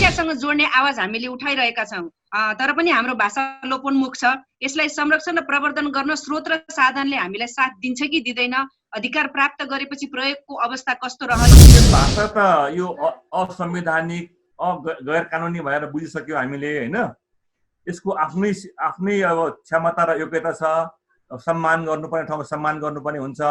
दुनियाँसँग जोड्ने आवाज हामीले उठाइरहेका छौँ, तर पनि हाम्रो भाषा लोपोन्मुख छ। यसलाई संरक्षण र प्रवर्धन गर्न स्रोत र साधनले हामीलाई साथ दिन्छ कि दिँदैन, अधिकार प्राप्त गरेपछि प्रयोगको अवस्था कस्तो रहन्छ? भाषा त यो असंवैधानिक गैर कानुनी भएर बुझिसक्यो हामीले हैन। यसको आफ्नै अब क्षमता र योग्यता छ, सम्मान गर्नुपर्ने ठाउँमा सम्मान गर्नुपर्ने हुन्छ।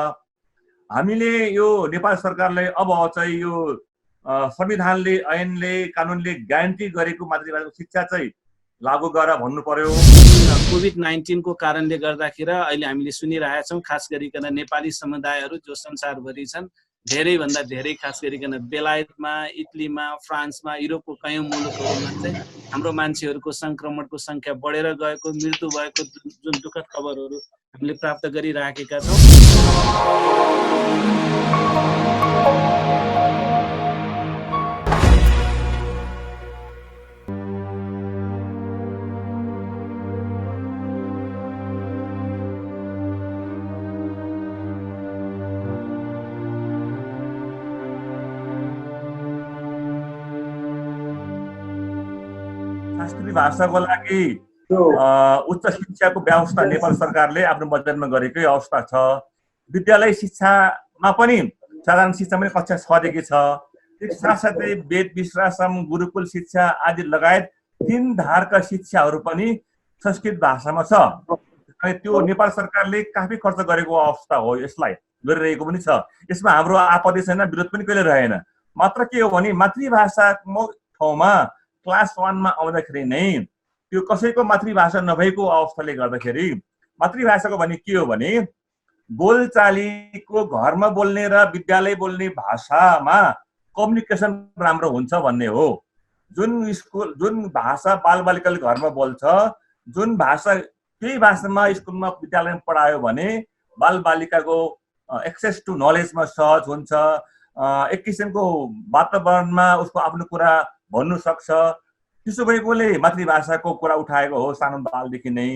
हामीले यो नेपाल सरकारले अब चाहिँ यो संविधानले, ऐनले, कानुनले ग्यारेन्टी गरेको मातृभाषाको शिक्षा चाहिँ लागू गर भन्नु पर्यो। कोभिड-19 को कारणले गर्दाखेरि अहिले हामीले सुनिरहेका छौँ, खास गरिकन नेपाली समुदायहरू जो संसारभरि छन्, धेरैभन्दा धेरै खास गरिकन बेलायतमा, इटलीमा, फ्रान्समा, युरोपको कयौं मुलुकहरूमा चाहिँ हाम्रो मान्छेहरूको संक्रमणको संख्या बढेर गएको, मृत्यु भएको जुन दुःखद खबरहरू हामीले प्राप्त गरिराखेका छौँ। संस्कृत भाषाको लागि उच्च शिक्षाको व्यवस्था नेपाल सरकारले आफ्नो बजेटमा गरेकै अवस्था छ। विद्यालय शिक्षामा पनि साधारण शिक्षा पनि कक्षा 6 देखि छ। त्यस साथसाथै वेद विश्रासम, गुरुकुल शिक्षा आदि लगायत 3 धारका शिक्षाहरू पनि संस्कृत भाषामा छ। अनि त्यो नेपाल सरकारले काफी खर्च गरेको अवस्था हो, यसलाई गरिरहेको पनि छ। यसमा हाम्रो आपत्ति छैन, विरोध पनि कहिले रहेन। मात्र के हो भने मातृभाषाको ठाउँमा क्लास 1 मा आउँदाखेरि नै त्यो कसैको मातृभाषा नभएको अवस्थाले गर्दाखेरि मातृभाषाको भने के हो भने बोलचालीको घरमा बोल्ने र विद्यालय बोल्ने भाषामा कम्युनिकेसन राम्रो हुन्छ भन्ने हो। जुन भाषा बालबालिकाले घरमा बोल्छ, जुन भाषा त्यही भाषामा स्कुलमा विद्यालयमा पढायो भने बालबालिकाको एक्सेस टु नलेजमा सहज हुन्छ। एक किसिमको वातावरणमा उसको आफ्नो कुरा भन्नु सक्छ। त्यसो भएकोले मातृभाषाको कुरा उठाएको हो सानो बालदेखि नै।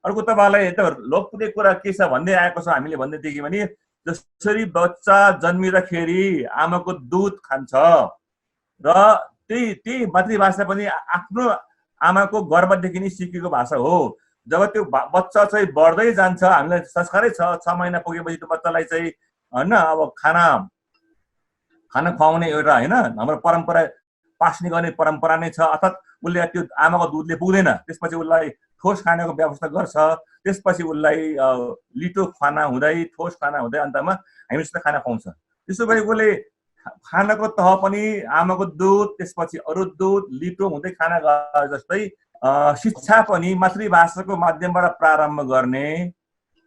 अर्को तपाईलाई त लोकप्रिय कुरा के छ भन्दै आएको छ हामीले भन्दैदेखि भने जसरी बच्चा जन्मिँदाखेरि आमाको दुध खान्छ र त्यही मातृभाषा पनि आफ्नो आमाको गर्भदेखि नै सिकेको भाषा हो। जब त्यो बच्चा चाहिँ बढ्दै जान्छ, हामीलाई संस्कारै छ 6 महिना पुगेपछि त्यो बच्चालाई चाहिँ हैन अब खाना खुवाउने एउटा हैन हाम्रो परम्परा पास्ने गर्ने परम्परा नै छ। अर्थात् उसले त्यो आमाको दुधले पुग्दैन, त्यसपछि उसलाई ठोस खानाको व्यवस्था गर्छ। त्यसपछि उसलाई लिटो खाना हुँदै ठोस खाना हुँदै अन्तमा हामीसित खाना खुवाउँछ। त्यसो भएकोले खानाको तह पनि आमाको दुध, त्यसपछि अरू दुध, लिटो हुँदै खाना गए जस्तै शिक्षा पनि मातृभाषाको माध्यमबाट प्रारम्भ गर्ने।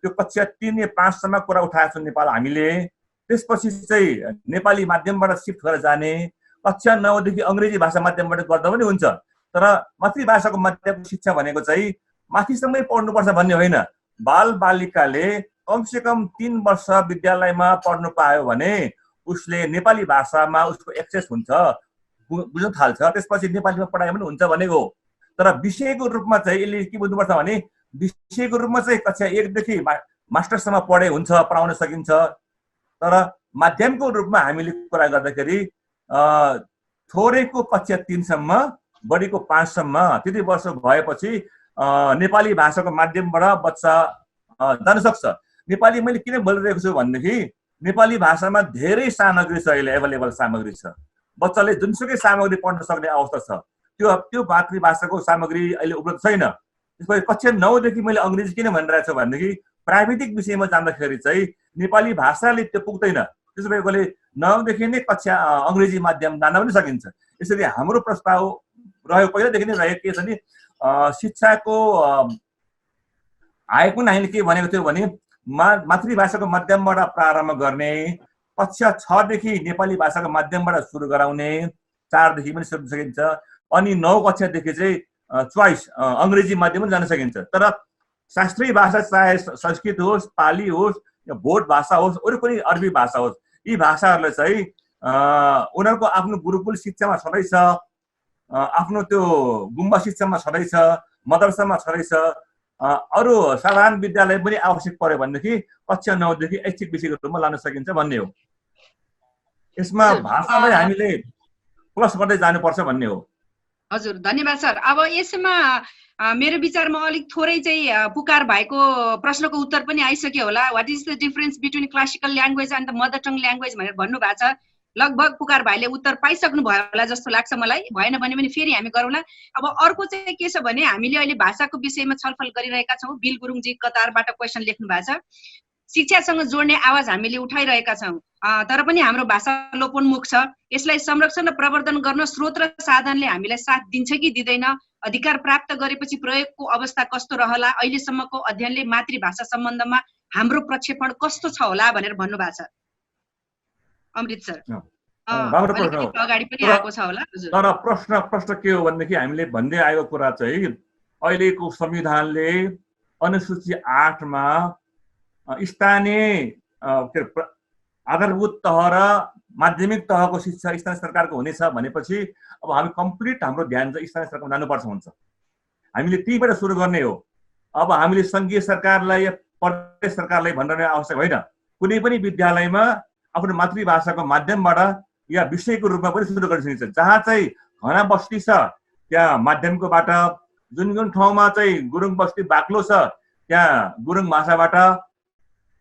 त्यो कक्षा 3 या 5 सम्म कुरा उठाएको छ नेपाल हामीले। त्यसपछि चाहिँ नेपाली माध्यमबाट शिफ्ट गरेर जाने। कक्षा 9 देखि अंग्रेजी भाषा माध्यमबाट गर्दा पनि हुन्छ। तर मातृभाषाको माध्यमको शिक्षा भनेको चाहिँ माथिसम्मै पढ्नुपर्छ भन्ने होइन। बालबालिकाले कमसे कम 3 वर्ष विद्यालयमा पढ्नु पायो भने उसले नेपाली भाषामा उसको एक्सेस हुन्छ, बुझ्न थाल्छ। त्यसपछि नेपालीमा पढाइ पनि हुन्छ भनेको हो। तर विषयको रूपमा चाहिँ यसले के बुझ्नुपर्छ भने विषयको रूपमा चाहिँ कक्षा 1 देखि मास्टरसम्म पढाइ हुन्छ, पढाउन सकिन्छ। तर माध्यमको रूपमा हामीले कुरा गर्दाखेरि थोरैको कक्षा 3 सम्म, बढीको 5 सम्म, त्यति वर्ष भएपछि नेपाली भाषाको माध्यमबाट बच्चा जान सक्छ। नेपाली मैले किन बोलिरहेको छु भनेदेखि नेपाली भाषामा धेरै सामग्री छ, अहिले एभाइलेबल सामग्री छ। बच्चाले जुनसुकै सामग्री पढ्न सक्ने अवस्था छ। त्यो मातृभाषाको सामग्री अहिले उपलब्ध छैन। त्यसपछि कक्षा 9 देखि मैले अंग्रेजी किन भनिरहेको छु भनेदेखि प्राविधिक विषयमा जाँदाखेरि चाहिँ नेपाली भाषाले त्यो पुग्दैन। त्यसो भएकोले 9 देखि नै कक्षा अंग्रेजी माध्यम जान पनि सकिन्छ। यसरी हाम्रो प्रस्ताव रह्यो, पहिलादेखि नै रहेको के छ नि शिक्षाको आएको हामीले के भनेको थियो भने मातृभाषाको माध्यमबाट प्रारम्भ गर्ने, कक्षा 6 देखि नेपाली भाषाको माध्यमबाट सुरु गराउने, 4 देखि पनि सुरु सकिन्छ। अनि 9 कक्षादेखि चाहिँ चोइस अंग्रेजी माध्यम पनि जान सकिन्छ। तर शास्त्रीय भाषा चाहे संस्कृत होस्, पाली होस्, या बोध भाषा होस्, अरू कुनै अरबी भाषा होस्, यी भाषाहरूलाई चाहिँ उनीहरूको आफ्नो गुरुकुल शिक्षामा छँदै छ, आफ्नो त्यो गुम्बा शिक्षामा छँदै छ, मदरसामा छँदै छ। अरू साधारण विद्यालय पनि आवश्यक पर्यो भनेदेखि कक्षा 9 देखि ऐच्छिक विषयको रूपमा लान सकिन्छ भन्ने हो। यसमा भाषालाई हामीले प्लस गर्दै जानुपर्छ भन्ने हो। हजुर धन्यवाद सर। अब यसमा मेरो विचारमा अलिक थोरै चाहिँ पुकार भएको प्रश्नको उत्तर पनि आइसक्यो होला। What is the difference between classical language and the mother tongue language भनेर भन्नु भएको छ। लगभग पुकार भाइले उत्तर पाइसक्नु भयो होला जस्तो लाग्छ मलाई। भएन भने पनि फेरि हामी गरौँला। अब अर्को चाहिँ के छ भने हामीले अहिले भाषाको विषयमा छलफल गरिरहेका छौँ। बिल गुरुङजी कतारबाट क्वेसन लेख्नु भएको छ। शिक्षासँग जोड्ने आवाज हामीले उठाइरहेका छौँ, तर पनि हाम्रो भाषा लोपोन्मुख छ। यसलाई संरक्षण र प्रवर्धन गर्न स्रोत र साधनले हामीलाई साथ दिन्छ कि दिँदैन, अधिकार प्राप्त गरेपछि प्रयोगको अवस्था कस्तो रहला, अहिलेसम्मको अध्ययनले मातृभाषा सम्बन्धमा हाम्रो प्रक्षेपण कस्तो छ होला भनेर भन्नुभएको छ अमृत सर। अगाडि पनि आएको छ होला। तर प्रश्न के हो भनेदेखि हामीले भन्दै आएको कुरा चाहिँ अहिलेको संविधानले अनुसूची 8 मा स्थानीय आधारभूत तह र माध्यमिक तहको शिक्षा स्थानीय सरकारको हुनेछ भनेपछि अब हामी कम्प्लिट हाम्रो ध्यान चाहिँ स्थानीय सरकारमा जानुपर्छ हुन्छ। हामीले त्यहीबाट सुरु गर्ने हो। अब हामीले सङ्घीय सरकारलाई या प्रदेश सरकारलाई भनेर आवश्यक होइन। कुनै पनि विद्यालयमा आफ्नो मातृभाषाको माध्यमबाट या विषयको रूपमा पनि सुरु गर्न सकिन्छ। जहाँ चाहिँ घना बस्ती छ त्यहाँ माध्यमकोबाट, जुन जुन ठाउँमा चाहिँ गुरुङ बस्ती बाक्लो छ त्यहाँ गुरुङ भाषाबाट,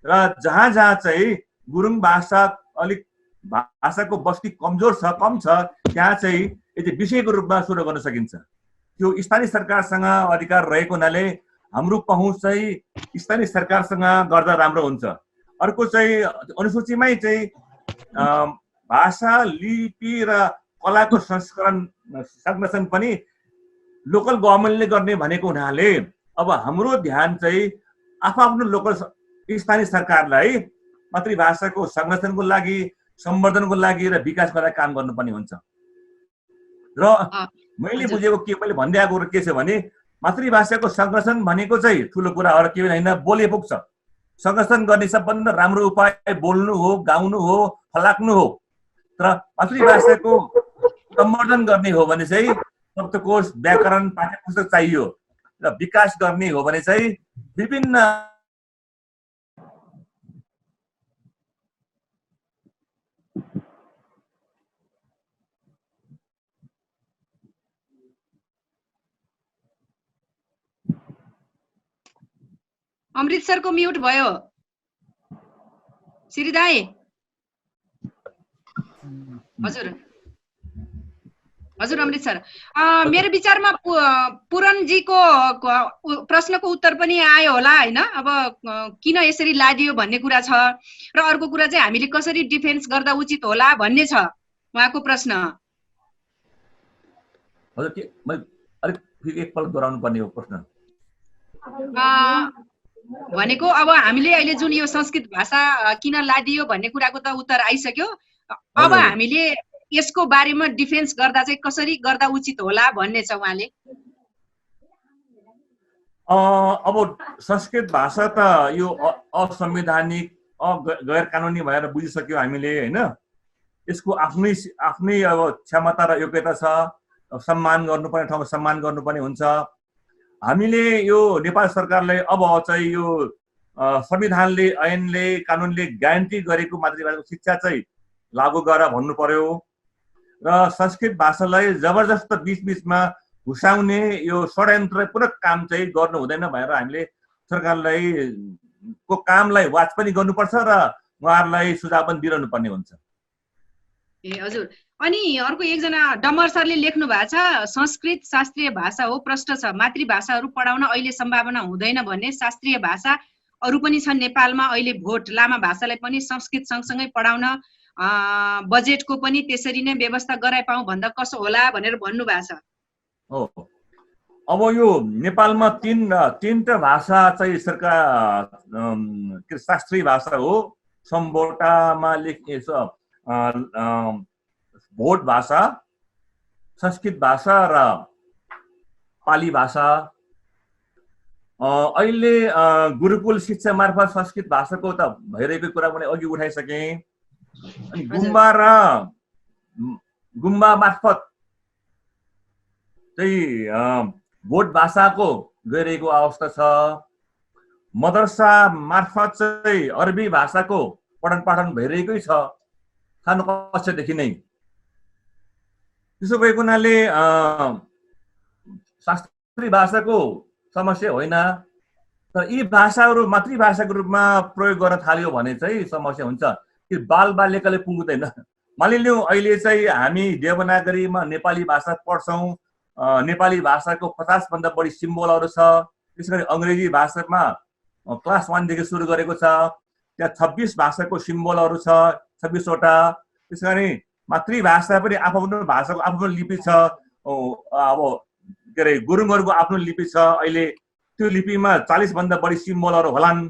र जहाँ जहाँ चाहिँ गुरुङ भाषा अलिक भाषाको बस्ती कमजोर छ, कम छ, त्यहाँ चाहिँ यदि विषयको रूपमा सुरु गर्न सकिन्छ। त्यो स्थानीय सरकारसँग अधिकार रहेको हुनाले हाम्रो पहुँच चाहिँ स्थानीय सरकारसँग गर्दा राम्रो हुन्छ। अर्को चाहिँ अनुसूचीमै चाहिँ भाषा, लिपि र कलाको संरक्षण पनि लोकल गभर्मेन्टले गर्ने भनेको हुनाले अब हाम्रो ध्यान चाहिँ आफ्नो लोकल स्थानीय सरकारलाई मातृभाषाको संरक्षणको लागि, सम्वर्धनको लागि र विकासको लागि काम गर्नुपर्ने हुन्छ। र मैले बुझेको के मैले भन्दै आएको के छ भने मातृभाषाको संरक्षण भनेको चाहिँ ठुलो कुरा हो र के होइन, बोले पुग्छ। संरक्षण गर्ने सबभन्दा राम्रो उपाय बोल्नु हो, गाउनु हो, फलाक्नु हो। तर मातृभाषाको सम्वर्धन गर्ने हो भने चाहिँ शब्दकोश, व्याकरण, पाठ्यपुस्तक चाहियो। र विकास गर्ने हो भने चाहिँ विभिन्न अमृतसरको म्युट भयो श्री दाई। हजुर हजुर अमृतसर, मेरो विचारमा पुरणजीको प्रश्नको उत्तर पनि आयो होला होइन। अब किन यसरी लादियो भन्ने कुरा छ, र अर्को कुरा चाहिँ हामीले कसरी डिफेन्स गर्दा उचित होला भन्ने छ उहाँको प्रश्न। हजुर के मैले अलिक फेरि एकपल्ट दोहोऱ्याउनु पर्ने हो प्रश्न भनेको। अब हामीले अहिले जुन यो संस्कृत भाषा किन लादियो भन्ने कुराको त उत्तर आइसक्यो। अब हामीले यसको बारेमा डिफेन्स गर्दा चाहिँ कसरी गर्दा उचित होला भन्ने छ उहाँले। अब संस्कृत भाषा त यो असंवैधानिक, गैर कानुनी भएर बुझिसक्यो हामीले होइन। यसको आफ्नै अब क्षमता र योग्यता छ। सम्मान गर्नुपर्ने ठाउँमा सम्मान गर्नुपर्ने हुन्छ। हामीले यो नेपाल सरकारले अब चाहिँ यो संविधानले, ऐनले, कानुनले ग्यारेन्टी गरेको मातृभाषाको शिक्षा चाहिँ लागू गरेर भन्नु पर्यो। र संस्कृत भाषालाई जबरजस्त बीचमा घुसाउने यो षड्यन्त्रपूर्वक काम चाहिँ गर्नु हुँदैन भनेर हामीले सरकारलाई को कामलाई वाच पनि गर्नुपर्छ र उहाँहरूलाई सुझाव पनि दिइरहनु पर्ने हुन्छ। ए हजुर। अनि अर्को एकजना डमर सरले लेख्नु भएको छ, संस्कृत शास्त्रीय भाषा हो, प्रश्न छ मातृभाषाहरू पढाउन अहिले सम्भावना हुँदैन भन्ने। शास्त्रीय भाषा अरू पनि छन् नेपालमा। अहिले भोट लामा भाषालाई पनि संस्कृत सँगसँगै पढाउन बजेटको पनि त्यसरी नै व्यवस्था गराइपाउँ भन्दा कसो होला भनेर भन्नुभएको छ। हो, अब यो नेपालमा तीनटा भाषा चाहिँ सरकार शास्त्रीय भाषा हो। सम्बोटामा लेखिएको छ भोट भाषा, संस्कृत भाषा र पाली भाषा। अहिले गुरुकुल शिक्षा मार्फत संस्कृत भाषाको त भइरहेको कुरा पनि अघि उठाइसके। अनि गुम्बा मार्फत चाहिँ भोट भाषाको गइरहेको अवस्था छ। मदरसा मार्फत चाहिँ अरबी भाषाको पठन पाठन भइरहेकै छ सानो कक्षादेखि नै। त्यसो भएको हुनाले शास्त्रीय भाषाको समस्या होइन, तर यी भाषाहरू मातृभाषाको रूपमा प्रयोग गर्न थाल्यो भने चाहिँ समस्या हुन्छ कि बालबालिकाले पुग्दैन। मानिलिउँ अहिले चाहिँ हामी देवनागरीमा नेपाली भाषा पढ्छौँ, नेपाली भाषाको 50 भन्दा बढी सिम्बोलहरू छ। त्यसैगरी अङ्ग्रेजी भाषामा क्लास 1 देखि सुरु गरेको छ, त्यहाँ 26 भाषाको सिम्बोलहरू छ, 26 वटा। त्यसैगरी मातृभाषा पनि आफ्नो भाषाको आफ्नो लिपि छ। अब के अरे गुरुङहरूको आफ्नो लिपि छ, अहिले त्यो लिपिमा 40 भन्दा बढी सिम्बोलहरू होलान्।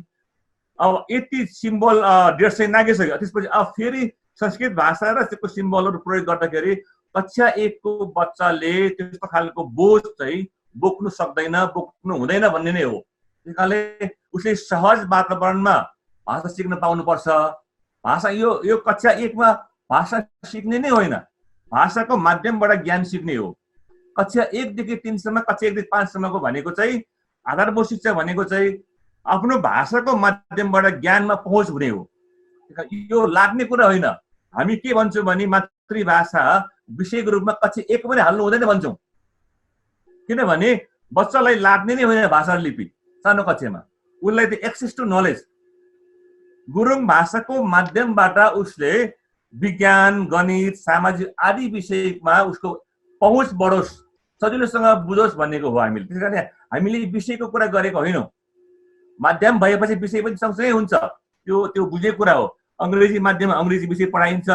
अब यति सिम्बोल 150 नागिसक्यो, त्यसपछि अब फेरि संस्कृत भाषा र त्यसको सिम्बोलहरू प्रयोग गर्दाखेरि कक्षा 1 को बच्चाले त्यस्तो खालको बोझ चाहिँ बोक्नु सक्दैन, बोक्नु हुँदैन भन्ने नै हो। त्यस कारणले उसले सहज वातावरणमा भाषा सिक्न पाउनुपर्छ। भाषा यो कक्षा 1 मा भाषा सिक्ने नै होइन, भाषाको माध्यमबाट ज्ञान सिक्ने हो। कक्षा 1 देखि 3 सम्म, कक्षा 1 देखि 5 सम्मको भनेको चाहिँ आधारभूत शिक्षा भनेको चाहिँ आफ्नो भाषाको माध्यमबाट ज्ञानमा पहुँच हुने हो। यो लाग्ने कुरा होइन। हामी के भन्छौँ भने मातृभाषा विषयको रूपमा कक्षा 1 पनि हाल्नु हुँदैन भन्छौँ, किनभने बच्चालाई लाग्ने नै होइन भाषा लिपि सानो कक्षामा। उसलाई त एक्सेस टु नलेज, गुरुङ भाषाको माध्यमबाट उसले विज्ञान, गणित, सामाजिक आदि विषयमा उसको पहुँच बढोस्, सजिलोसँग बुझोस् भन्नेको हो हामीले। त्यस कारण हामीले विषयको कुरा गरेको होइनौँ। माध्यम भएपछि विषय पनि सँगसँगै हुन्छ, त्यो बुझ्ने कुरा हो। अङ्ग्रेजी माध्यममा अङ्ग्रेजी विषय पढाइन्छ,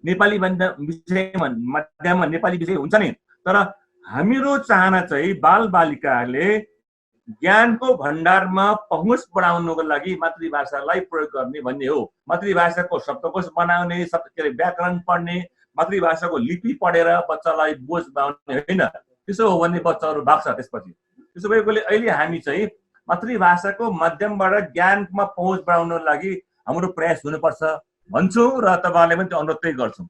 नेपाली माध्यममा नेपाली विषय हुन्छ नि। तर हाम्रो चाहना चाहिँ बालबालिकाले ज्ञानको भण्डारमा पहुँच बढाउनको लागि मातृभाषालाई प्रयोग गर्ने भन्ने हो। मातृभाषाको शब्दकोश बनाउने, व्याकरण पढ्ने, मातृभाषाको लिपि पढेर बच्चालाई बोझ बनाउने होइन। त्यसो हो भने बच्चाहरू भाग्छ त्यसपछि। त्यसो भएकोले अहिले हामी चाहिँ मातृभाषाको माध्यमबाट ज्ञानमा पहुँच बढाउनको लागि हाम्रो प्रयास हुनुपर्छ भन्छु र तपाईँहरूले पनि त्यो अनुरोध गर्छौँ।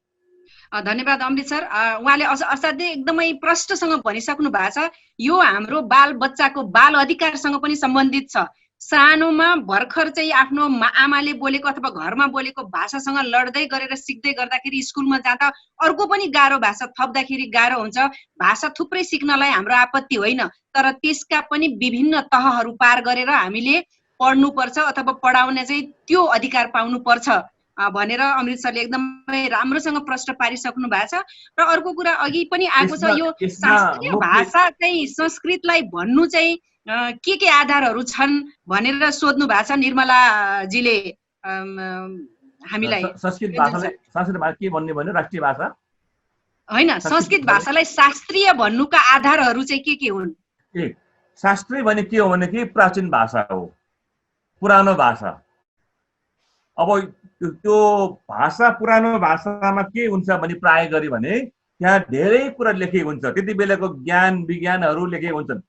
धन्यवाद अमृत सर। उहाँले असाध्यै एकदमै प्रष्टसँग भनिसक्नु भएको छ। यो हाम्रो बाल बच्चाको बाल अधिकारसँग पनि सम्बन्धित छ। सानोमा भर्खर चाहिँ आफ्नो आमाले बोलेको अथवा घरमा बोलेको भाषासँग लड्दै गरेर सिक्दै गर्दाखेरि स्कुलमा जाँदा अर्को पनि गाह्रो भाषा थप्दाखेरि गाह्रो हुन्छ। भाषा थुप्रै सिक्नलाई हाम्रो आपत्ति होइन, तर त्यसका पनि विभिन्न तहहरू पार गरेर हामीले पढ्नुपर्छ अथवा पढाउने चाहिँ त्यो अधिकार पाउनुपर्छ भनेर अमृत सरले एकदमै राम्रोसँग प्रश्न पारिसक्नु भएको छ। र अर्को कुरा अघि पनि आएको छ, यो शास्त्रीय भाषा चाहिँ संस्कृतलाई भन्नु चाहिँ के आधारहरू छन् भनेर सोध्नु भएको छ निर्मलाजीले हामीलाई। संस्कृत भाषा के भन्ने भन्यो? राष्ट्रिय भाषा होइन, संस्कृत भाषालाई शास्त्रीय भन्नुका आधारहरू चाहिँ के हुन्? शास्त्रीय भने के हो भने कि प्राचीन भाषा हो, पुरानो भाषा। अब त्यो भाषा पुरानो भाषामा के हुन्छ भने प्राय गरी भने त्यहाँ धेरै कुरा लेखेको हुन्छ, त्यति बेलाको ज्ञान विज्ञानहरू लेखेको हुन्छन्।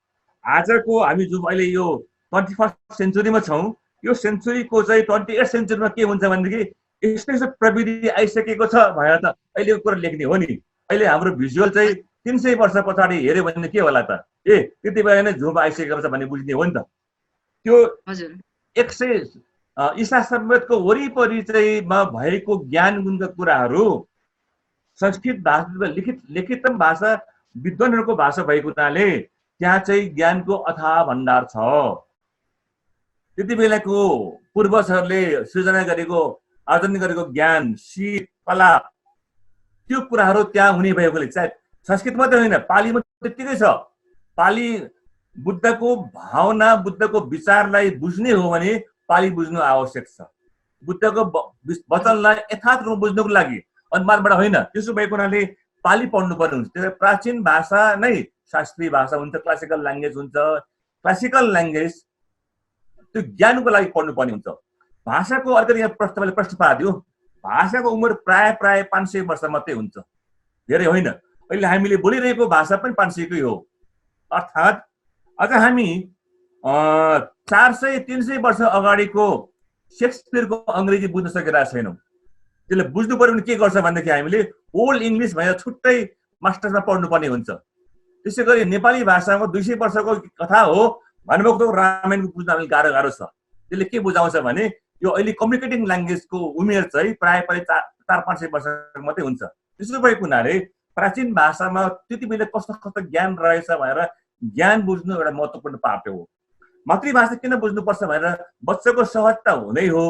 आजको हामी जो अहिले यो 21st सेन्चुरीमा छौँ, यो सेन्चुरीको चाहिँ 28th सेन्चुरीमा के हुन्छ भनेदेखि यस्तै यस्तो प्रविधि आइसकेको छ भनेर त अहिलेको कुरा लेख्ने हो नि। अहिले हाम्रो भिजुअल चाहिँ 300 वर्ष पछाडि हेऱ्यो भने के होला त? त्यति बेला नै झुम आइसकेको छ भन्ने बुझ्ने हो नि त। त्यो 100 ईसा सम्वतको वरिपरि चाहिँ भएको ज्ञान गुणका कुराहरू संस्कृत भाषा लिखित भाषा विद्वानहरूको भाषा भएको हुनाले त्यहाँ चाहिँ ज्ञानको अथाह भण्डार छ। त्यति बेलाको पूर्वजहरूले सृजना गरेको आर्जन गरेको ज्ञान, सिप, कला, त्यो कुराहरू त्यहाँ हुने भएकोले चाहे संस्कृत मात्रै होइन पालीमा त्यत्तिकै छ। पाली बुद्धको भावना, बुद्धको विचारलाई बुझ्ने हो भने पाली बुझ्नु आवश्यक छ। बुद्धको वचनलाई यथार्थ रूपमा बुझ्नुको लागि अनुवादबाट होइन। त्यसो भएको हुनाले पाली पढ्नु पर्ने हुन्छ। त्यसैले प्राचीन भाषा नै शास्त्रीय भाषा हुन्छ, क्लासिकल ल्याङ्ग्वेज हुन्छ। क्लासिकल ल्याङ्ग्वेज त्यो ज्ञानको लागि पढ्नुपर्ने हुन्छ। भाषाको अलिकति यहाँ तपाईँले प्रश्न पारिदियो, भाषाको उमेर प्राय 500 वर्ष मात्रै हुन्छ, धेरै होइन। अहिले हामीले बोलिरहेको भाषा पनि 500 कै हो। अर्थात् अझ हामी 400-300 वर्ष अगाडिको सेक्सपियरको अङ्ग्रेजी बुझ्न सकिरहेको छैनौँ। त्यसले बुझ्नु पर्यो भने के गर्छ भनेदेखि हामीले ओल्ड इङ्ग्लिस भनेर छुट्टै मास्टर्समा पढ्नुपर्ने हुन्छ। त्यसै गरी नेपाली भाषामा 200 वर्षको कथा हो, भानुभक्तको रामायणको बुझ्न हामीले गाह्रो छ। त्यसले के बुझाउँछ भने यो अहिले कम्युनिकेटिङ ल्याङ्ग्वेजको उमेर चाहिँ प्राय 400-500 वर्ष मात्रै हुन्छ। त्यसो भएको हुनाले प्राचीन भाषामा त्यति बेला कस्तो ज्ञान रहेछ भनेर ज्ञान बुझ्नु एउटा महत्त्वपूर्ण पाठ हो। मातृभाषा किन बुझ्नुपर्छ भनेर बच्चाको सहजता हुँदै हो,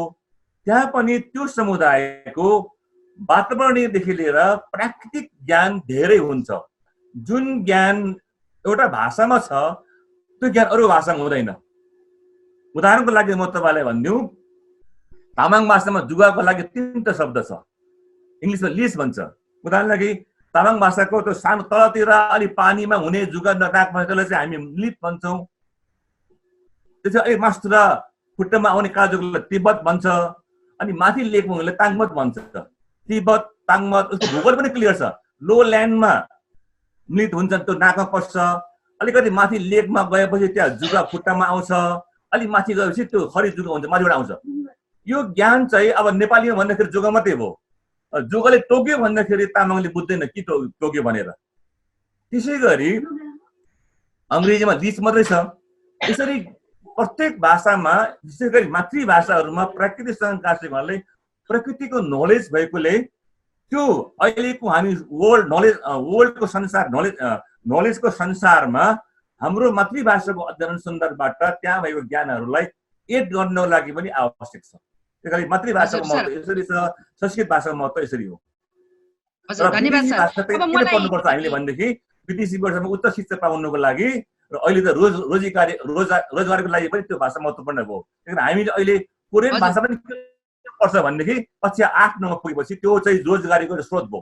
त्यहाँ पनि त्यो समुदायको वातावरणदेखि लिएर प्राकृतिक ज्ञान धेरै हुन्छ। जुन ज्ञान एउटा भाषामा छ त्यो ज्ञान अरू भाषामा हुँदैन। उदाहरणको लागि म तपाईँलाई भनिदिउँ, तामाङ भाषामा जुगाको लागि 3 शब्द छ, इङ्ग्लिसमा लिस भन्छ। उदाहरणको लागि तामाङ भाषाको त्यो सानो तलतिर अलि पानीमा हुने जुगा नाकमा त्यसलाई चाहिँ हामी लिप भन्छौँ। त्यसै मास्टर खुट्टामा आउने काजुगलाई तिब्बत भन्छ, अनि माथि लेकमा हुनेले ताङमत भन्छ। तिब्बत ताङमत उसको भूगोल पनि क्लियर छ। लो ल्यान्डमा मृत हुन्छ त्यो नाकमा पस्छ, अलिकति माथि लेकमा गएपछि त्यहाँ जुगा खुट्टामा आउँछ, अलिक माथि गएपछि त्यो खरी जुगा हुन्छ, माथिबाट आउँछ। यो ज्ञान चाहिँ अब नेपालीमा भन्दाखेरि जुगा मात्रै भयो। जुगाले टोक्यो भन्दाखेरि तामाङले बुझ्दैन कि टोक्यो भनेर। त्यसै गरी अङ्ग्रेजीमा लिस मात्रै छ। यसरी प्रत्येक भाषामा विशेष गरी मातृभाषाहरूमा प्राकृतिकसँग काट्ने भन्नाले प्रकृतिको नलेज भएकोले त्यो अहिलेको हामी वर्ल्डको संसार नलेजको संसारमा हाम्रो मातृभाषाको अध्ययन सन्दर्भबाट त्यहाँ भएको ज्ञानहरूलाई एड गर्नको लागि पनि आवश्यक छ। त्यसैले मातृभाषाको महत्त्व यसरी छ, संस्कृत भाषाको महत्त्व यसरी हो। किन पढ्नुपर्छ हामीले भनेदेखि विदेशी वर्षमा उच्च शिक्षा पाउनुको लागि र अहिले त रोजगारको लागि पनि त्यो भाषा महत्त्वपूर्ण हो। हामीले अहिले कोरियन भाषा पनि पर्छ भनेदेखि कक्षा 8-9मा पुगेपछि त्यो चाहिँ रोजगारीको स्रोत भयो।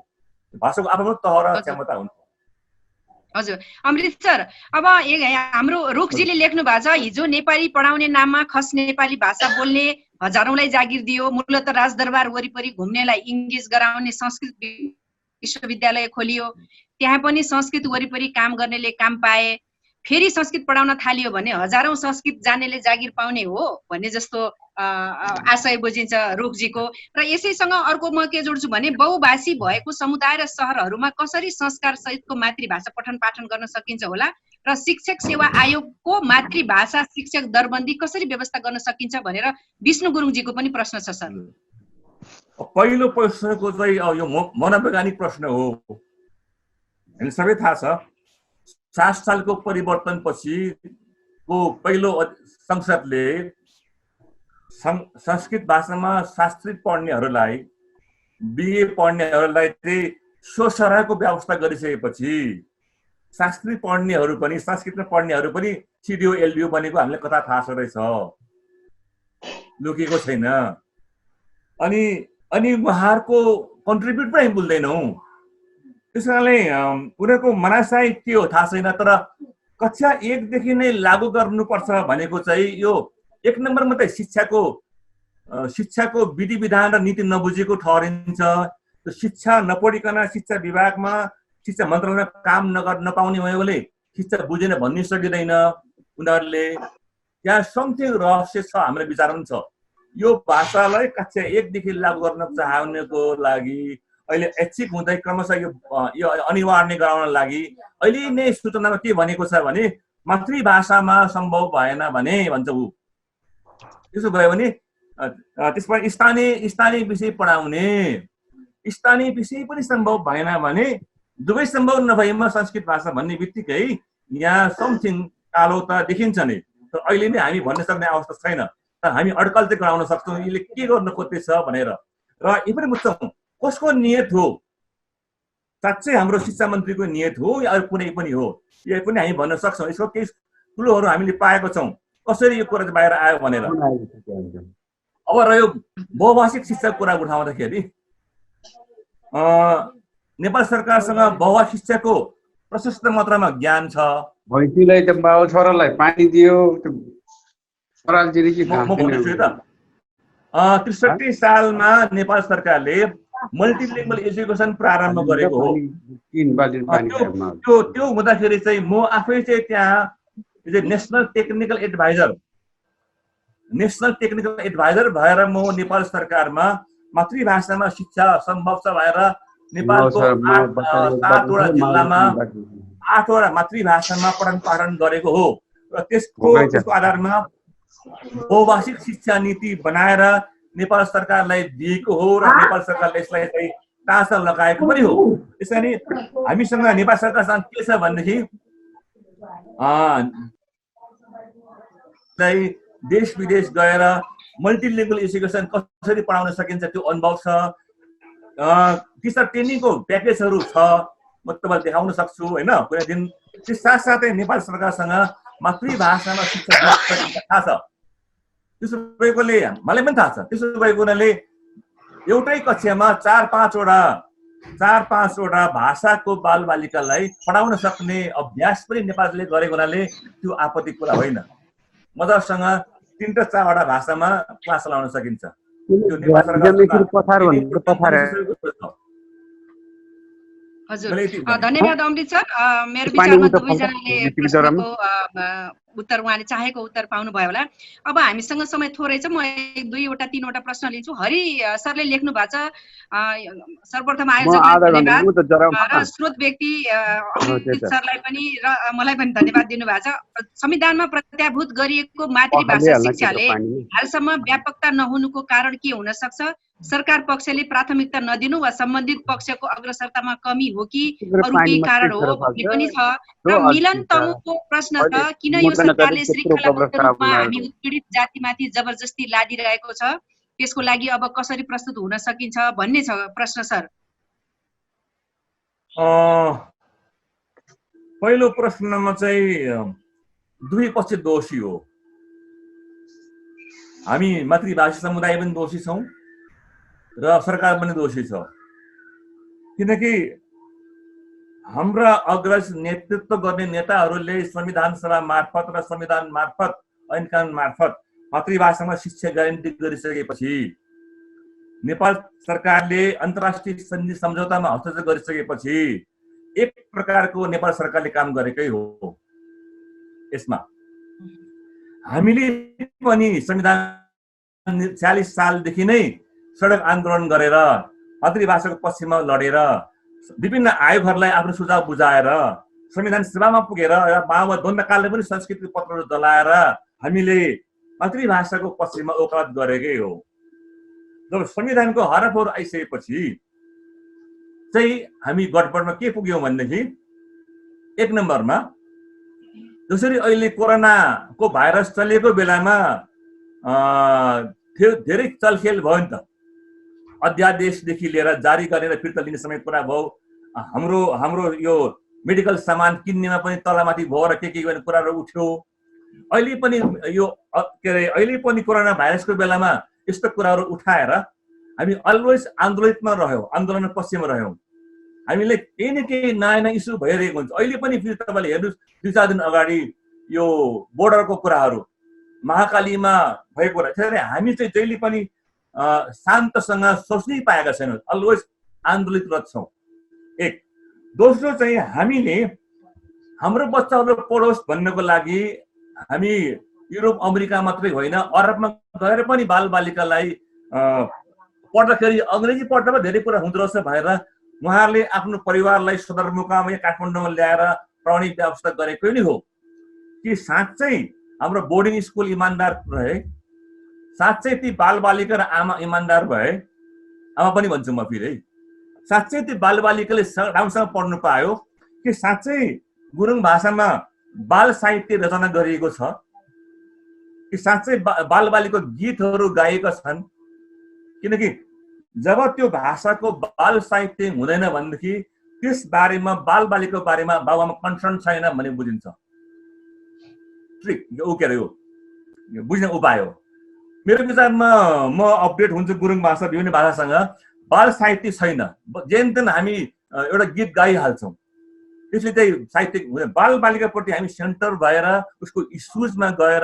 भाषाको आफ्नो तह र क्षमता हुन्छ। हजुर अमृत सर, अब हाम्रो रुखजीले लेख्नु भएको छ, हिजो नेपाली पढाउने नाममा खस नेपाली भाषा बोल्ने हजारौंलाई जागिर दियो। मूलत राजदरबार वरिपरि घुम्नेलाई इङ्गेज गराउने संस्कृत विश्वविद्यालय खोलियो, त्यहाँ पनि संस्कृत वरिपरि काम गर्नेले काम पाए। फेरि संस्कृत पढाउन थालियो भने हजारौं संस्कृत जान्नेले जागिर पाउने हो भन्ने जस्तो आशय बुझिन्छ रुखजीको। र यसैसँग अर्को म के जोड्छु भने बहुभाषी भएको समुदाय र सहरहरूमा कसरी संस्कार सहितको मातृभाषा पठन पाठन गर्न सकिन्छ होला, र शिक्षक सेवा आयोगको मातृभाषा शिक्षक दरबन्दी कसरी व्यवस्था गर्न सकिन्छ भनेर विष्णु गुरुङजीको पनि प्रश्न छ सर। पहिलो प्रश्नको चाहिँ यो मनोवैज्ञानिक प्रश्न हो। हामी सबै थाहा छ 60 सालको परिवर्तनपछि को पहिलो संसदले संस्कृत भाषामा शास्त्री पढ्नेहरूलाई, बिए पढ्नेहरूलाई चाहिँ स्वसराको व्यवस्था गरिसकेपछि शास्त्री पढ्नेहरू पनि, संस्कृतमा पढ्नेहरू पनि सिडिओ एलडिओ बनेको हामीलाई कथा थाहा छ रहेछ, लुकेको छैन। अनि उहाँहरूको कन्ट्रिब्युट पनि हामी बुझ्दैनौँ। त्यस कारणले उनीहरूको मनासाय के हो थाहा छैन। तर कक्षा 1 देखि नै लागू गर्नुपर्छ भनेको चाहिँ यो 1 नम्बर मात्रै शिक्षाको विधि विधान र नीति नबुझेको ठहरिन्छ। त्यो शिक्षा नपढिकन शिक्षा विभागमा शिक्षा मन्त्रालयमा काम नपाउने भएकोले शिक्षा बुझेन भन्ने सकिँदैन उनीहरूले। त्यहाँ समथिङ रहस्य छ हाम्रो विचारमा छ। यो भाषालाई कक्षा 1 देखि लागू गर्न चाहनेको लागि अहिले ऐच्छिक हुँदै क्रमशः यो अनिवार्य गराउन लागि अहिले नै सूचनामा के भनेको छ भने मातृभाषामा सम्भव भएन भने भन्छ ऊ। त्यसो भयो भने त्यसपछि स्थानीय विषय पढाउने, स्थानीय विषय पनि सम्भव भएन भने दुवै सम्भव नभएमा संस्कृत भाषा भन्ने बित्तिकै यहाँ समथिङ कालो त देखिन्छ नै। तर अहिले नै हामी भन्न सक्ने अवस्था छैन। तर हामी अड्कल चाहिँ गराउन सक्छौँ यसले के गर्न खोज्दैछ भनेर। र यो पनि बुझ्छौँ कसको नियत हो, साँच्चै हाम्रो शिक्षा मन्त्रीको नियत हो या अरू कुनै पनि हो, यो पनि हामी भन्न सक्छौँ। यसको केही ठुलोहरू हामीले पाएको छौँ कसरी यो कुरा बाहिर आयो भनेर। अब रह्यो बहुभाषिक शिक्षाको कुरा उठाउँदाखेरि नेपाल सरकारसँग बहुभाषिक शिक्षाको प्रशस्त मात्रामा ज्ञान छ। भैँसीलाई त बाउ छोरालाई पानी दियो, म भन्छु त 63 सालमा नेपाल सरकारले मल्टिलिङ्गुअल एजुकेसन प्रारम्भ गरेको हो। त्यो हुँदाखेरि चाहिँ म आफै चाहिँ त्यहाँ नेसनल टेक्निकल एडभाइजर भएर म नेपाल सरकारमा मातृभाषामा शिक्षा सम्भव छ भएर नेपालको 7वटा जिल्लामा 8वटा मातृभाषामा पठन पाठन गरेको हो। र त्यसको आधारमा बहुभाषिक शिक्षा नीति बनाएर नेपाल सरकारलाई दिएको हो र नेपाल सरकारले यसलाई चाहिँ टाँचा लगाएको पनि हो। त्यसैले हामीसँग नेपाल सरकारसँग के छ भनेदेखि देश विदेश गएर मल्टिलिङ्गुअल एजुकेसन कसरी पढाउन सकिन्छ त्यो अनुभव छ। टिचर ट्रेनिङको प्याकेजहरू छ, म तपाईँलाई देखाउन सक्छु होइन कुनै दिन। त्यो साथसाथै नेपाल सरकारसँग मातृभाषामा शिक्षा थाहा छ, त्यसो भएकोले मलाई पनि थाहा छ, त्यसो भएको हुनाले एउटै कक्षामा 4-5वटा भाषाको बालबालिकालाई पढाउन सक्ने अभ्यास पनि नेपालले गरेको हुनाले त्यो आपत्ति कुरा होइन। मजासँग 3 र 4वटा भाषामा क्लास चलाउन सकिन्छ। त्यो नेपाल हजुर, धन्यवाद अमृत सर। मेरो विचारमा दुवैजनाले प्रश्नको उत्तर उहाँले चाहेको उत्तर पाउनुभयो होला। अब हामीसँग समय थोरै छ, म 2-3वटा प्रश्न लिन्छु। हरि सरले लेख्नु भएको छ, सर्वप्रथम आयोजकलाई धन्यवाद र स्रोत व्यक्ति अमृत सरलाई पनि र मलाई पनि धन्यवाद दिनुभएको छ। संविधानमा प्रत्याभूत गरिएको मातृभाषा शिक्षाले हालसम्म व्यापकता नहुनुको कारण के हुन सक्छ? सरकार पक्षले प्राथमिकता नदिनु वा सम्बन्धित पक्षको अग्रसरतामा कमी हो कि अरू केही कारण हो भन्ने पनि छ। र मिलन तमुको प्रश्न छ, किन यो सरकारले श्रृङ्खलाबद्ध रूपमा हामी उत्पीडित जातिमाथि जबरजस्ती लादिरहेको छ? त्यसको लागि अब कसरी प्रस्तुत हुन सकिन्छ भन्ने छ प्रश्न सर। पहिलो प्रश्नमा चाहिँ दुवै पक्ष दोषी हो। हामी मातृभाषी समुदाय पनि दोषी छौँ र सरकार पनि दोषी छ, किनकि हाम्रा अग्रज नेतृत्व गर्ने नेताहरूले संविधान सभा मार्फत र संविधान मार्फत ऐन कानुन मार्फत मातृभाषामा शिक्षा ग्यारेन्टी गरिसकेपछि, नेपाल सरकारले अन्तर्राष्ट्रिय सन्धि सम्झौतामा हस्ताक्षर गरिसकेपछि एक प्रकारको नेपाल सरकारले काम गरेकै हो। यसमा हामीले पनि संविधान 46 सालदेखि नै सडक आन्दोलन गरेर मातृभाषाको पक्षमा लडेर विभिन्न आयोगहरूलाई आफ्नो सुझाव बुझाएर संविधान सभामा पुगेर माओवाद द्वन्द्वकालले पनि संस्कृति पत्रहरू जलाएर हामीले मातृभाषाको पक्षमा वकालत गरेकै हो। जब संविधानको हरफहरू आइसकेपछि चाहिँ हामी गडबडमा के पुग्यौँ भनेदेखि, 1 नम्बरमा जसरी अहिले कोरोनाको भाइरस चलेको बेलामा धेरै चलखेल भयो नि त, अध्यादेशदेखि लिएर जारी गरेर फिर्ता लिने समय कुरा भयो। हाम्रो यो मेडिकल सामान किन्नेमा पनि तलमाथि भयो र के गर्ने कुराहरू उठ्यो। अहिले पनि यो अहिले पनि कोरोना भाइरसको बेलामा यस्तो कुराहरू उठाएर हामी अलवेज आन्दोलनमा रह्यौँ, आन्दोलन पक्षमा रह्यौँ। हामीले केही न केही नयाँ नयाँ इस्यु भइरहेको हुन्छ। अहिले पनि फेरि तपाईँले हेर्नुहोस्, 2-4 दिन अगाडि यो बोर्डरको कुराहरू महाकालीमा भएको कुरा, त्यसैले हामी चाहिँ जहिले पनि शान्तसँग सोच्नै पाएका छैनौँ, अलवेज आन्दोलितरत छौँ। एक। दोस्रो चाहिँ हामीले हाम्रो बच्चाहरू पढोस् भन्नको लागि हामी युरोप अमेरिका मात्रै होइन, अरबमा गएर पनि बालबालिकालाई पढ्दाखेरि अङ्ग्रेजी पढ्दा पनि धेरै कुरा हुँदो रहेछ भनेर उहाँहरूले आफ्नो परिवारलाई सदरमुकाम या काठमाडौँमा ल्याएर पढाउने व्यवस्था गरेको नै हो। कि साँच्चै हाम्रो बोर्डिङ स्कुल इमान्दार रहे, साँच्चै ती बालबालिका र आमा इमान्दार भए, आमा पनि भन्छु म फेरि, साँच्चै ती बालबालिकाले राम्रोसँग पढ्नु पायो कि साँच्चै गुरुङ भाषामा बाल साहित्य रचना गरिएको छ कि साँच्चै बालबालिकाको गीतहरू गाएका छन्? किनकि जब त्यो भाषाको बाल साहित्य हुँदैन भनेदेखि त्यस बारेमा बालबालिकाको बारेमा बाबुआमा कन्सर्न छैन भन्ने बुझिन्छ। बुझ्ने उपाय हो। मेरो विचारमा म अपडेट हुन्छु गुरुङ भाषा विभिन्न भाषासँग, बाल साहित्य छैन, जेन तेन हामी एउटा गीत गाइहाल्छौँ। त्यसले चाहिँ साहित्य हुँदैन। बालबालिकाप्रति हामी सेन्टर भएर उसको इस्युजमा गएर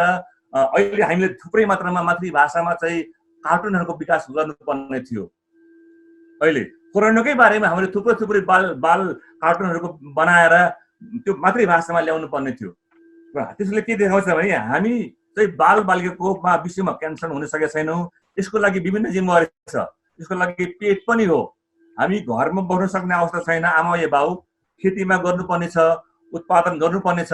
अहिले हामीले थुप्रै मात्रामा मातृभाषामा चाहिँ कार्टुनहरूको विकास गर्नुपर्ने थियो। अहिले कोरोनाकै बारेमा हामीले थुप्रै बाल कार्टुनहरूको बनाएर त्यो मातृभाषामा ल्याउनु पर्ने थियो। त्यसले के देखाउँछ भने हामी चाहिँ बालबालिकाको विषयमा क्यान्सर हुन सकेका छैनौँ। यसको लागि विभिन्न जिम्मेवारी छ। यसको लागि पेट पनि हो। हामी घरमा बस्न सक्ने अवस्था छैन, आमा या बाउ खेतीमा गर्नुपर्ने छ, उत्पादन गर्नुपर्ने छ।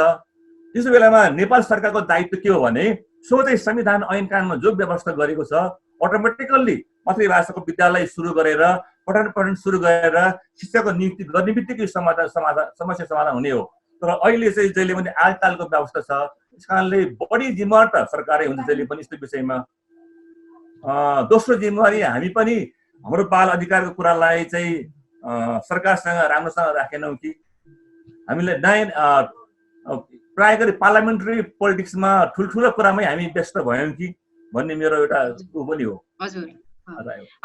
त्यसो बेलामा नेपाल सरकारको दायित्व के हो भने सोझै संविधान ऐन कानुनमा जो व्यवस्था गरेको छ अटोमेटिकल्ली मातृभाषाको विद्यालय सुरु गरेर पठन सुरु गरेर शिक्षाको नियुक्ति गर्ने बित्तिकै समस्या समाधान हुने हो। तर अहिले चाहिँ जहिले पनि आलतालको व्यवस्था छ। त्यस कारणले बढी जिम्मेवार त सरकारै हुन्छ जहिले पनि यस्तो विषयमा। दोस्रो जिम्मेवारी हामी पनि हाम्रो बाल अधिकारको कुरालाई चाहिँ सरकारसँग राम्रोसँग राखेनौँ कि हामीले प्राय गरी पार्लियामेन्ट्री पोलिटिक्समा ठुल्ठुलो कुरामै हामी व्यस्त भयौँ कि भन्ने मेरो एउटा ऊ पनि हो।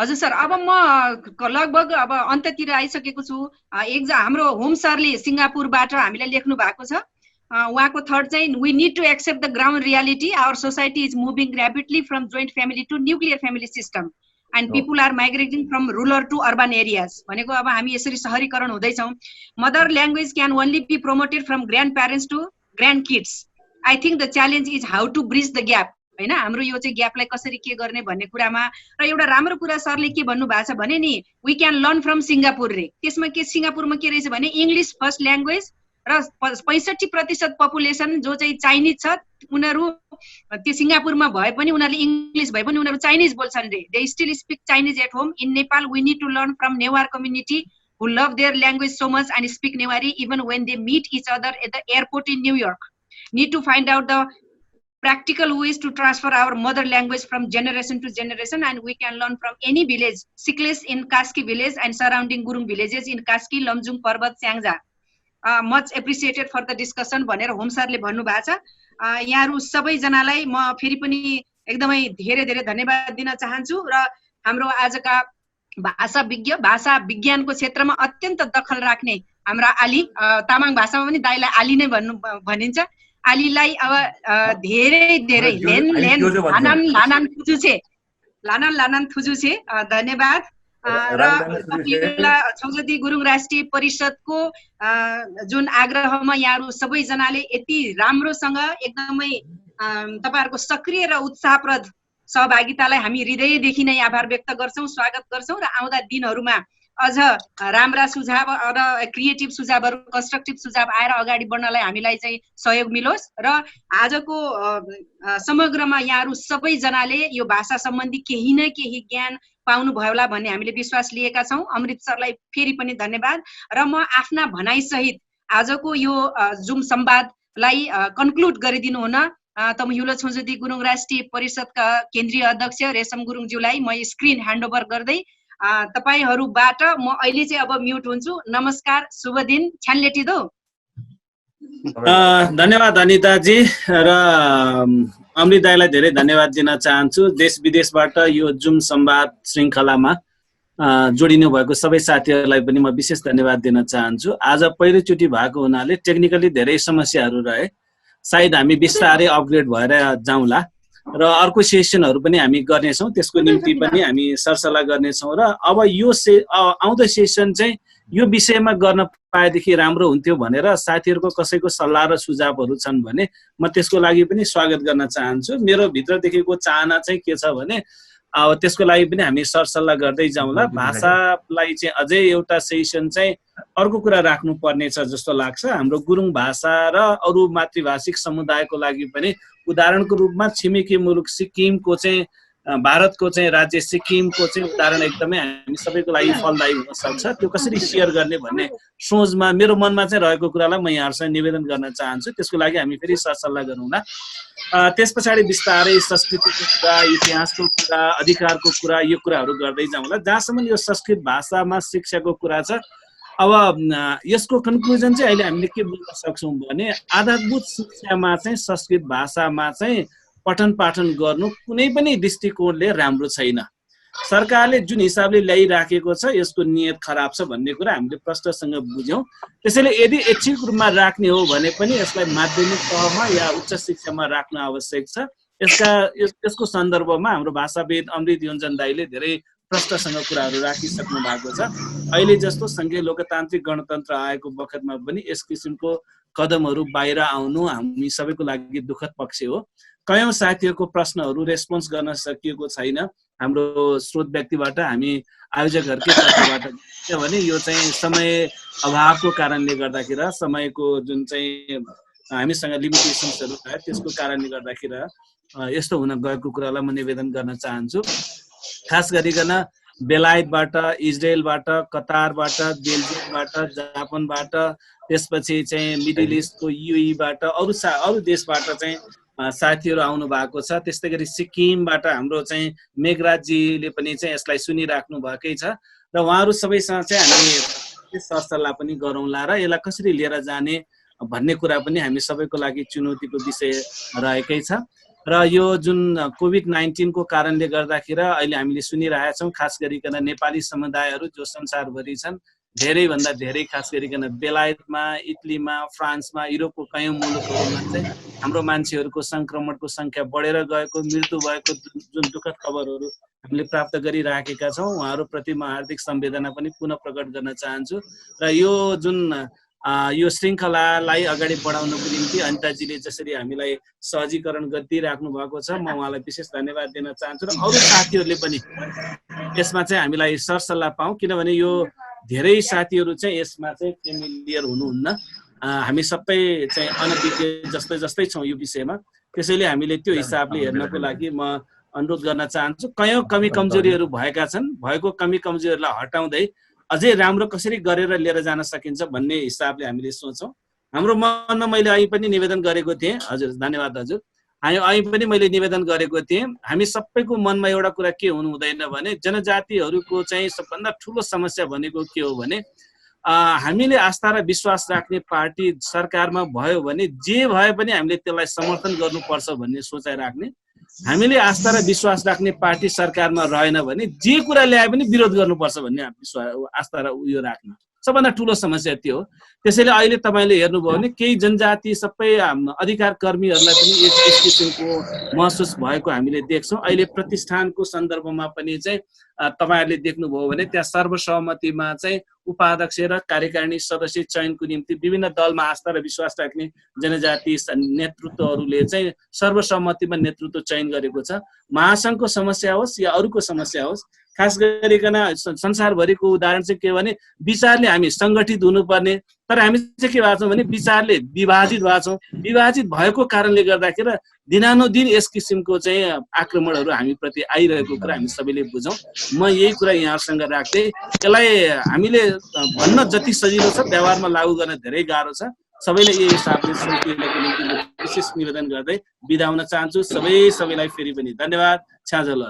हजुर सर, अब म लगभग अब अन्त्यतिर आइसकेको छु। हाम्रो होम सरले सिङ्गापुरबाट हामीलाई लेख्नु भएको छ। उहाँको थर्ड चाहिँ we need to accept the ground reality our society is moving rapidly from joint family to nuclear family system and people are migrating from rural to urban areas. भनेको अब हामी यसरी सहरीकरण हुँदैछौँ। Mother language can only be promoted from grandparents to grandkids. I think the challenge is how to bridge the gap, होइन, हाम्रो यो चाहिँ ग्यापलाई कसरी के गर्ने भन्ने कुरामा। र एउटा राम्रो कुरा सरले के भन्नु भएको छ भने नि we can learn from Singapore रे। त्यसमा के सिङ्गापुरमा के रहेछ भने इङ्ग्लिस फर्स्ट ल्याङ्ग्वेज र 65% पपुलेसन जो चाहिँ चाइनिज छ उनीहरू त्यो सिङ्गापुरमा भए पनि उनीहरूले इङ्ग्लिस भए पनि उनीहरू चाइनिज बोल्छन् रे। They still speak Chinese at home. In Nepal we need to learn from Newar community who love their language so much and speak Newari even when they meet each other at the airport in New York. Need to find out the practical ways to transfer our mother language from generation to generation, and we can learn from any village. Sikles in Kaski village and surrounding Gurung villages in Kaski, Lamjung, Parbat, Syangja. Much appreciated for the discussion भनेर home सरले भन्नु भएको छ। यहाँहरू सबैजनालाई म फेरि पनि एकदमै धेरै धेरै धन्यवाद दिन चाहन्छु। र हाम्रो आजका भाषा विज्ञानको क्षेत्रमा अत्यन्त दखल राख्ने हाम्रा आली, तामाङ भाषामा पनि दाइलाई आली नै भनिन्छ, आलीलाई अब धेरै धेरै लानान थुजुछे धन्यवाद। र छौजदी गुरुङ राष्ट्रिय परिषदको जुन आग्रहमा यहाँहरू सबैजनाले यति राम्रोसँग एकदमै तपाईहरुको सक्रिय र उत्साहप्रद सहभागितालाई हामी हृदयदेखि नै आभार व्यक्त गर्छौं, स्वागत गर्छौं। र आउँदा दिनहरुमा अझ राम्रा सुझाव र क्रिएटिभ सुझावहरु, कन्स्ट्रक्टिभ सुझाव आएर अगाडि बढ्नलाई हामीलाई चाहिँ सहयोग मिलोस्। र आजको समग्रमा यहाँहरु सबैजनाले यो भाषा सम्बन्धी केही न केही ज्ञान पाउनु भयो होला भन्ने हामीले विश्वास लिएका छौं। अमृत सरलाई फेरि पनि धन्यवाद। र म आफ्ना भनाइ सहित आजको यो जुम संवादलाई कन्क्लुड गरिदिनु हुन तमयुलो छौजदी गुरुङ राष्ट्रिय परिषदका केन्द्रीय अध्यक्ष रेशम गुरुङज्यूलाई म स्क्रिन ह्यान्डओभर गर्दै तपाईहरुबाट म अहिले चाहिँ अब म्युट हुन्छु। नमस्कार, शुभ दिन, छ्यानलेटी दो। धन्यवाद अनिताजी र अमृत दाइलाई धेरै धन्यवाद दिन चाहन्छु। देश विदेशबाट यो जुम संवाद श्रृंखलामा जोडिनु भएको सबै साथीहरुलाई पनि म विशेष धन्यवाद दिन चाहन्छु। आज पहिलोचोटि भएको हुनाले टेक्निकली धेरै समस्याहरु रहे, सायद हामी बिस्तारै अपग्रेड भएर जाउँला र अर्को सेसनहरु पनि हामी गर्नेछौं, त्यसको निम्ति पनि हामी सरसल्लाह गर्नेछौं। र अब यो आउँदो सेसन चाहिँ यो विषयमा गर्न पाएदेखि राम्रो हुन्थ्यो भनेर साथीहरुको कसैको सल्लाह र सुझावहरु छन् भने म त्यसको लागि पनि स्वागत गर्न चाहन्छु। मेरो भित्रदेखिको चाहना चाहिँ के छ भने अब त्यसको लागि पनि हामी सरसल्लाह गर्दै जाउँला। भाषालाई चाहिँ अझै एउटा सेसन चाहिँ अर्को कुरा राख्नु पर्ने छ जस्तो लाग्छ। हाम्रो गुरुङ भाषा र अरु मातृभाषिक समुदायको लागि पनि उदाहरणको रूपमा छिमेकी मुलुक सिक्किमको चाहिँ भारतको चाहिँ राज्य सिक्किमको चाहिँ उदाहरण एकदमै हामी सबैको लागि फलदायी हुन सक्छ। त्यो कसरी शेयर गर्ने भन्ने सोचमा मेरो मनमा चाहिँ रहेको कुरालाई म यहाँहरुसँग निवेदन गर्न चाहन्छु। त्यसको लागि हामी फेरि सरसल्लाह गरौँला। त्यसपछि बिस्तारै संस्कृतिको कुरा, इतिहासको कुरा, अधिकारको कुरा, यो कुराहरु गर्दै जाउँला। जहाँसम्म यो संस्कृत भाषामा शिक्षाको कुरा छ, अब यसको कन्क्लुजन चाहिँ अहिले हामीले के बुझ्न सक्छौं भने आधारभूत शिक्षामा चाहिँ संस्कृत भाषामा चाहिँ पठन पाठन गर्नु कुनै पनि दृष्टिकोणले राम्रो छैन। सरकारले जुन हिसाबले ल्याइराखेको छ यसको नियत खराब छ भन्ने कुरा हामीले प्रष्टसँग बुझ्यौं। त्यसैले यदि ऐच्छिक रूपमा राख्ने हो भने पनि यसलाई माध्यमिक तहमा या उच्च शिक्षामा राख्न आवश्यक छ। यसको सन्दर्भमा हाम्रो भाषाविद अमृत योन्जन दाइले धेरै प्रष्टसँग कुराहरु राखिसक्नु भएको छ। अहिले जस्तो संघीय लोकतान्त्रिक गणतन्त्र आएको बखतमा पनि यस किसिमको कदमहरु बाहिर आउनु हामी सबैको लागि दुःखद पक्ष हो। कयौं साथीहरुको प्रश्नहरु रेस्पोन्स गर्न सकिएको छैन हाम्रो स्रोत व्यक्तिबाट, हामी आयोजकहरुकै तर्फबाट, किनभने यो चाहिँ समय अभावको कारणले गर्दाखेरि, समयको जुन चाहिँ हामीसँग लिमिटेसन्सहरु छ त्यसको कारणले गर्दाखेरि यस्तो हुन गएको कुरालाई म निवेदन गर्न चाहन्छु। खास गरिकन बेलायतबाट, इजरायलबाट, कतारबाट, बेल्जियमबाट, जापानबाट, त्यसपछि चाहिँ मिडल इस्टको युएईबाट, अरू देशबाट चाहिँ साथीहरू आउनु भएको छ। त्यस्तै गरी सिक्किमबाट हाम्रो चाहिँ मेघराजजीले पनि चाहिँ यसलाई सुनिराख्नु भएकै छ र उहाँहरू सबैसँग चाहिँ हामी सरसल्लाह पनि गरौँला र यसलाई कसरी लिएर जाने भन्ने कुरा पनि हामी सबैको लागि चुनौतीको विषय रहेकै छ। र यो जुन कोभिड-19 को कारणले गर्दाखेरि अहिले हामीले सुनिरहेका छौँ, खास गरिकन नेपाली समुदायहरू जो संसारभरि छन्, धेरैभन्दा धेरै खास गरिकन बेलायतमा, इटलीमा, फ्रान्समा, युरोपको कयौँ मुलुकहरूमा चाहिँ हाम्रो मान्छेहरूको सङ्क्रमणको सङ्ख्या बढेर गएको, मृत्यु भएको जुन दुःखद खबरहरू हामीले प्राप्त गरिराखेका छौँ, उहाँहरूप्रति म हार्दिक संवेदना पनि पुनः प्रकट गर्न चाहन्छु। र यो जुन यो श्रृङ्खलालाई अगाडि बढाउनको निम्ति अनिताजीले जसरी हामीलाई सहजीकरण गरिदिइराख्नु भएको छ, म उहाँलाई विशेष धन्यवाद दिन चाहन्छु र अरू साथीहरूले पनि यसमा चाहिँ हामीलाई सरसल्लाह पाऊँ, किनभने यो धेरै साथीहरू चाहिँ यसमा चाहिँ फेमिलियर हुनुहुन्न। हामी सबै चाहिँ अनभिज्ञ जस्तै छौँ यो विषयमा, त्यसैले हामीले त्यो हिसाबले हेर्नको लागि म अनुरोध गर्न चाहन्छु। कयौँ कमी कमजोरीहरू भएका छन्, भएको कमी कमजोरीलाई हटाउँदै अझै राम्रो कसरी गरेर लिएर जान सकिन्छ भन्ने हिसाबले हामीले सोचौँ। हाम्रो मनमा मैले अहिले पनि निवेदन गरेको थिएँ, हजुर धन्यवाद हजुर, अहिले पनि मैले निवेदन गरेको थिएँ, हामी सबैको मनमा एउटा कुरा के हुनु हुँदैन भने जनजातिहरूको चाहिँ सबभन्दा ठुलो समस्या भनेको के हो भने हामीले आस्था र विश्वास राख्ने पार्टी सरकारमा भयो भने जे भए पनि हामीले त्यसलाई समर्थन गर्नुपर्छ भन्ने सोचाइ राख्ने, हामीले आस्था र विश्वास राख्ने पार्टी सरकारमा रहेन भने जे कुरा ल्याए पनि विरोध गर्नुपर्छ भन्ने आस्था र उयो राख्न सबभन्दा ठुलो समस्या त्यो हो। त्यसैले अहिले तपाईँले हेर्नुभयो भने केही जनजाति सबै अधिकार कर्मीहरूलाई पनि यस किसिमको महसुस भएको हामीले देख्छौँ। अहिले प्रतिष्ठानको सन्दर्भमा पनि चाहिँ तपाईँहरूले देख्नुभयो भने त्यहाँ सर्वसहमतिमा चाहिँ उपाध्यक्ष र कार्यकारिणी सदस्य चयनको निम्ति विभिन्न दलमा आस्था र विश्वास राख्ने जनजाति नेतृत्वहरूले चाहिँ सर्वसहमतिमा नेतृत्व चयन गरेको छ। महासङ्घको समस्या होस् या अरूको समस्या होस्, खास गरिकन संसारभरिको उदाहरण चाहिँ के भने विचारले हामी सङ्गठित हुनुपर्ने, तर हामी चाहिँ के भएको छौँ भने विचारले विभाजित भएको छौँ। विभाजित भएको कारणले गर्दाखेरि दिनानुदिन यस किसिमको चाहिँ आक्रमणहरू हामीप्रति आइरहेको कुरा हामी सबैले बुझौँ। म यही कुरा यहाँसँग राख्दै यसलाई हामीले भन्न जति सजिलो छ व्यवहारमा लागू गर्न धेरै गाह्रो छ। सबैले यही हिसाबले सुनिदिनको निम्ति विशेष निवेदन गर्दै बिदा हुन चाहन्छु। सबैलाई फेरि पनि धन्यवाद। छ्याजल।